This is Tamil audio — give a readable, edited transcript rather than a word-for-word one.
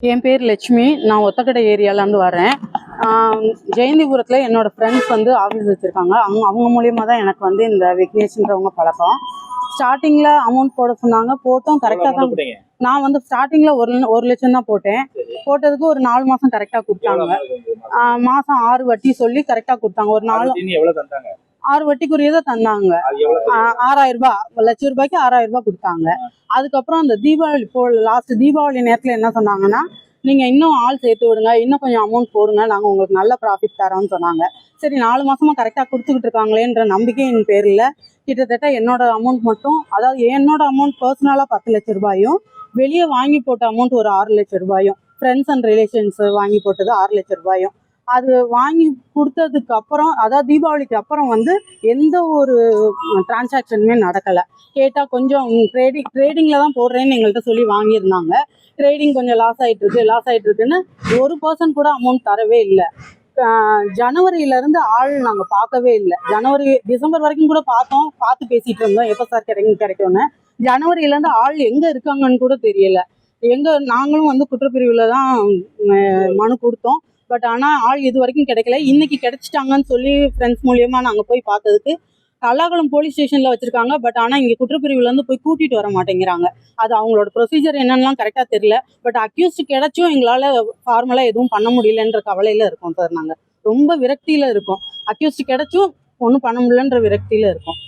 என் பேர் லட்சுமி. நான் ஒத்தக்கடை ஏரியாலேருந்து வரேன். ஜெயந்திபுரத்தில் என்னோடய ஃப்ரெண்ட்ஸ் வந்து ஆஃபீஸ் வச்சுருக்காங்க. அவங்க மூலியமாக தான் எனக்கு வந்து இந்த விக்னேஷ்ன்றவங்க பழக்கம். ஸ்டார்டிங்கில் அமௌண்ட் போட சொன்னாங்க, போட்டோம். கரெக்டாக தான். நான் வந்து ஸ்டார்டிங்கில் ஒரு லட்சம் தான் போட்டேன். போட்டதுக்கு ஒரு 4 மாதம் கரெக்டாக கொடுத்தாங்க. மாதம் 6 வட்டி சொல்லி கரெக்டாக கொடுத்தாங்க. ஒரு 6 வட்டிக்குரியதை தந்தாங்க. 6000 ரூபாய், லட்சம் ரூபாய்க்கு 6000 ரூபாய் கொடுத்தாங்க. அதுக்கப்புறம் அந்த தீபாவளி லாஸ்ட் தீபாவளி நேரத்தில் என்ன சொன்னாங்கன்னா, நீங்கள் இன்னும் ஆள் சேர்த்து விடுங்க, இன்னும் கொஞ்சம் அமௌண்ட் போடுங்க, நாங்கள் உங்களுக்கு நல்ல ப்ராஃபிட் தரோம்னு சொன்னாங்க. சரி, 4 மாசமா கரெக்டாக கொடுத்துக்கிட்டு இருக்காங்களேன்ற நம்பிக்கையின் பேரில் கிட்டத்தட்ட என்னோட அமௌண்ட் மட்டும், அதாவது என்னோட அமௌண்ட் பர்சனலாக 10 லட்சம் ரூபாயும், வெளியே வாங்கி போட்ட அமௌண்ட் ஒரு 6 லட்சம் ரூபாயும், ஃப்ரெண்ட்ஸ் அண்ட் ரிலேஷன்ஸ் வாங்கி போட்டது 6 லட்சம் ரூபாயும். அது வாங்கி கொடுத்ததுக்கு அப்புறம், அதாவது தீபாவளிக்கு அப்புறம் வந்து எந்த ஒரு டிரான்சாக்ஷனுமே நடக்கலை. கேட்டால் கொஞ்சம் ட்ரேடிங்கில் தான் போடுறேன்னு எங்கள்கிட்ட சொல்லி வாங்கியிருந்தாங்க. ட்ரேடிங் கொஞ்சம் லாஸ் ஆகிட்டு இருக்குன்னு ஒரு பர்சன் கூட அமௌண்ட் தரவே இல்லை. ஜனவரியிலேருந்து ஆள் நாங்கள் பார்க்கவே இல்லை. டிசம்பர் வரைக்கும் கூட பார்த்து பேசிகிட்டு இருந்தோம், எப்போ சார் கிடைக்கும்னு. ஜனவரியிலேருந்து ஆள் எங்கே இருக்காங்கன்னு கூட தெரியலை. நாங்களும் வந்து குற்றப்பிரிவில் தான் மனு கொடுத்தோம். பட் ஆனால் ஆள் இது வரைக்கும் கிடைக்கல. இன்னைக்கு கிடைச்சிட்டாங்கன்னு சொல்லி ஃப்ரெண்ட்ஸ் மூலியமாக நாங்கள் போய் பார்த்ததுக்கு கல்லாகுளம் போலீஸ் ஸ்டேஷனில் வச்சுருக்காங்க. பட் ஆனால் இங்கே குற்றப்பிரிவுலேருந்து போய் கூட்டிகிட்டு வர மாட்டேங்கிறாங்க. அது அவங்களோட ப்ரொசீஜர் என்னென்னலாம் கரெக்டாக தெரியல. பட் அக்யூஸ்ட் கிடைச்சும் எங்களால் ஃபார்மலாக எதுவும் பண்ண முடியலன்ற கவலையில் இருக்கோம் சார். நாங்கள் ரொம்ப விரக்தியில் இருக்கோம். அக்யூஸ்ட் கிடைச்சும் ஒன்றும் பண்ண முடியலன்ற விரக்தியில் இருக்கோம்.